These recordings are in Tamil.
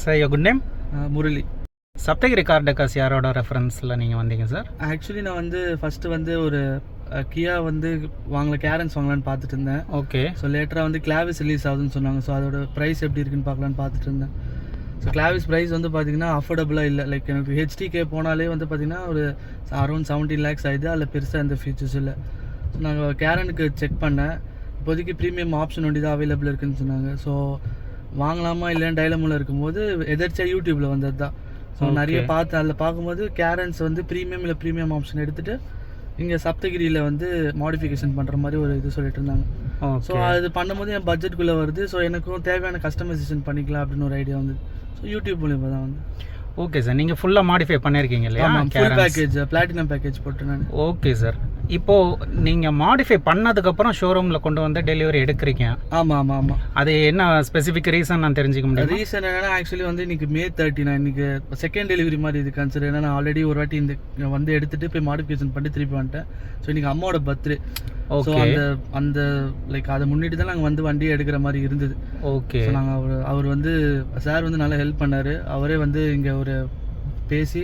Sir, your good name? Murali. Saptagiri car டெக்காஸ் யாரோட ரெஃபரன்ஸில் நீங்கள் வந்தீங்க சார்? ஆக்சுவலி நான் வந்து ஃபஸ்ட்டு வந்து ஒரு கியா வந்து கேரன்ஸ் வாங்கலான்னு பார்த்துட்டு இருந்தேன். ஓகே. ஸோ லேட்டராக வந்து கிளாவிஸ் ரிலீஸ் ஆகுதுன்னு சொன்னாங்க. ஸோ அதோட ப்ரைஸ் எப்படி இருக்குன்னு பார்க்கலான்னு பார்த்துட்டு இருந்தேன். ஸோ கிளாவிஸ் ப்ரைஸ் வந்து பார்த்தீங்கன்னா அஃபோர்டபுளாக இல்லை. லைக் எனக்கு ஹெச்டிகே போனாலே வந்து பார்த்தீங்கன்னா ஒரு அரௌண்ட் 17 lakhs ஆகுது. அதில் பெருசாக எந்த ஃபீச்சர்ஸ் இல்லை. ஸோ நாங்கள் கேரனுக்கு செக் பண்ணேன். இப்போதைக்கு ப்ரீமியம் ஆப்ஷன் ஒண்டி தான் அவைலபிள் இருக்குன்னு சொன்னாங்க. ஸோ வாங்கலாமா இல்லைன்னு டைலமில் இருக்கும்போது எதர்ச்சியாக யூடியூப்பில் வந்தது தான். ஸோ நிறைய பார்த்து அதில் பார்க்கும்போது கேரன்ஸ் வந்து ப்ரீமியம் இல்லை ப்ரீமியம் ஆப்ஷன் எடுத்துகிட்டு இங்கே சப்தகிரியில் வந்து மாடிஃபிகேஷன் பண்ணுற மாதிரி ஒரு இது சொல்லிட்டு இருந்தாங்க. ஸோ அது பண்ணும்போது என் பட்ஜெட்டுக்குள்ளே வருது. ஸோ எனக்கும் தேவையான கஸ்டமைசேஷன் பண்ணிக்கலாம் அப்படின்னு ஒரு ஐடியா வந்து ஸோ யூடியூப் மூலியமாக தான் வந்து. ஓகே சார், நீங்கள் ஃபுல்லாக மாடிஃபை பண்ணியிருக்கீங்க இல்லையா? ஃபுல் பேக்கேஜ் பிளாட்டினம் பேக்கேஜ் போட்டு நான். ஓகே சார், இப்போது நீங்கள் மாடிஃபை பண்ணதுக்கப்புறம் ஷோரூமில் கொண்டு வந்து டெலிவரி எடுக்கிறீங்க. ஆமாம். அது என்ன ஸ்பெசிஃபிக் ரீசன் நான் தெரிஞ்சுக்க முடியும்? ரீசன் என்னன்னா ஆக்சுவலி வந்து இன்னைக்கு May 30 நான் இன்னைக்கு செகண்ட் டெலிவரி மாதிரி இது கன்சிடர். ஏன்னா நான் ஆல்ரெடி ஒரு வாட்டி இந்த வந்து எடுத்துட்டு போய் மாடிஃபிகேஷன் பண்ணி திருப்பி வந்துட்டேன். ஸோ இன்னைக்கு அம்மாவோட பர்த்டே. ஸோ அந்த லைக் அதை முன்னிட்டு தான் நாங்கள் வந்து வண்டியை எடுக்கிற மாதிரி இருந்தது. ஓகே. ஸோ நாங்கள் அவர் வந்து சார் வந்து நல்லா ஹெல்ப் பண்ணார். அவரே வந்து இங்கே ஒரு பேசி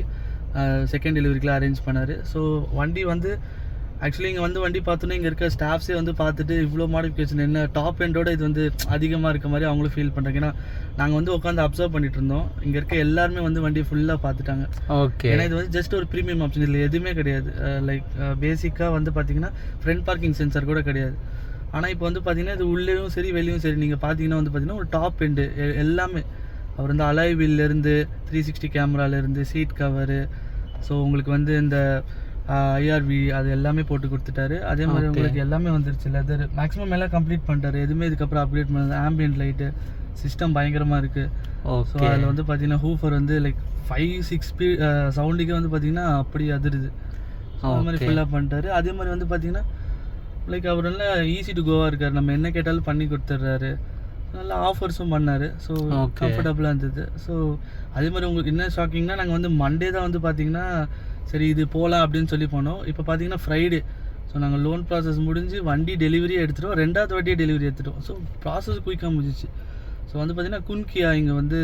செகண்ட் டெலிவரிக்கெலாம் அரேஞ்ச் பண்ணார். ஸோ வண்டி வந்து ஆக்சுவலி இங்கே வந்து வண்டி பார்த்தோன்னே இங்கே இருக்க ஸ்டாஃப்ஸே வந்து பார்த்துட்டு இவ்வளோ மாடிஃபிகேஷன் என்ன டாப் எண்டோட இது வந்து அதிகமாக இருக்க மாதிரி அவங்களும் ஃபீல் பண்ணுறாங்க. ஏன்னா நாங்கள் வந்து உட்காந்து அப்சர்வ் பண்ணிட்டு இருந்தோம். இங்கே இருக்க எல்லாருமே வந்து வண்டி ஃபுல்லாக பார்த்துட்டாங்க. ஓகே. ஏன்னா இது வந்து ஜஸ்ட் ஒரு ப்ரீமியம் ஆப்ஷன், இதில் எதுவுமே கிடையாது. லைக் பேசிக்காக வந்து பார்த்தீங்கன்னா ஃப்ரண்ட் பார்க்கிங் சென்சார் கூட கிடையாது. ஆனால் இப்போ வந்து பார்த்தீங்கன்னா இது உள்ளேயும் சரி வெளியும் சரி நீங்கள் பார்த்தீங்கன்னா வந்து பார்த்தீங்கன்னா ஒரு டாப் எண்டு எல்லாமே அவர் வந்து அலாய் வீல்லேருந்து 360 கேமராலேருந்து சீட் கவரு, ஸோ உங்களுக்கு வந்து இந்த IRV அது எல்லாமே போட்டு கொடுத்துட்டாரு. அதே மாதிரி உங்களுக்கு எல்லாமே வந்துருச்சு. லெதர் மேக்ஸிமம் எல்லாம் கம்ப்ளீட் பண்ணிட்டாரு. எதுவுமே இதுக்கப்புறம் அப்டேட் பண்ணது. ஆம்பியன்ட் லைட்டு சிஸ்டம் பயங்கரமாக இருக்குது. ஸோ அதில் வந்து பார்த்தீங்கன்னா ஹூஃபர் வந்து லைக் 5-6 ஸ்பீட் சவுண்டுக்கே வந்து பார்த்தீங்கன்னா அப்படி அதிருது. ஸோ அது மாதிரி ஃபுல்லாக பண்ணிட்டாரு. அதே மாதிரி வந்து பார்த்தீங்கன்னா லைக் அவர் நல்லா ஈஸி டு கோவாக இருக்கார். நம்ம என்ன கேட்டாலும் பண்ணி கொடுத்துட்றாரு. நல்லா ஆஃபர்ஸும் பண்ணார். ஸோ கம்ஃபர்டபுளாக இருந்தது. ஸோ அதே மாதிரி உங்களுக்கு என்ன ஷாக்கிங்னா நாங்கள் வந்து மண்டே தான் வந்து பார்த்தீங்கன்னா சரி இது போகலாம் அப்படின்னு சொல்லி போனோம். இப்போ பார்த்தீங்கன்னா ஃப்ரைடே. ஸோ நாங்கள் லோன் ப்ராசஸ் முடிஞ்சு வண்டி டெலிவரியே எடுத்துட்டோம். 2வது வாட்டியே டெலிவரி எடுத்துட்டோம். ஸோ ப்ராசஸ் குயிக்காக முடிஞ்சிச்சு. ஸோ வந்து பார்த்தீங்கன்னா குன்கியா இங்கே வந்து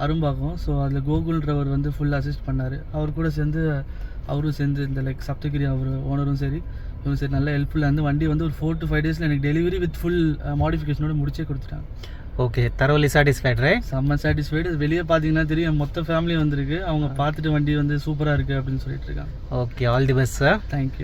அரும்பாக்கம். ஸோ அதில் கோகுல்ன்றவர் வந்து ஃபுல் அசிஸ்ட் பண்ணார். அவர் கூட சேர்ந்து அவரும் சேர்ந்து இந்த லைக் சப்தகிரி அவர் ஓனரும் சரி இவங்க சரி நல்லா ஹெல்ப்ஃபுல்லாக இருந்து வண்டி வந்து ஒரு 4 to 5 days எனக்கு டெலிவரி வித் ஃபுல் மாடிஃபிகேஷனோட முடிச்சே கொடுத்துட்டாங்க. Okay, தரோலி satisfied right? செம்ம சாட்டிஸ்ஃபைடு. வெளியே பார்த்தீங்கன்னா தெரியும் மொத்த ஃபேமிலி வந்திருக்கு. அவங்க பார்த்துட்டு வண்டி வந்து சூப்பராக இருக்குது அப்படின்னு சொல்லிட்டு இருக்காங்க. Okay, all the best sir. Thank you.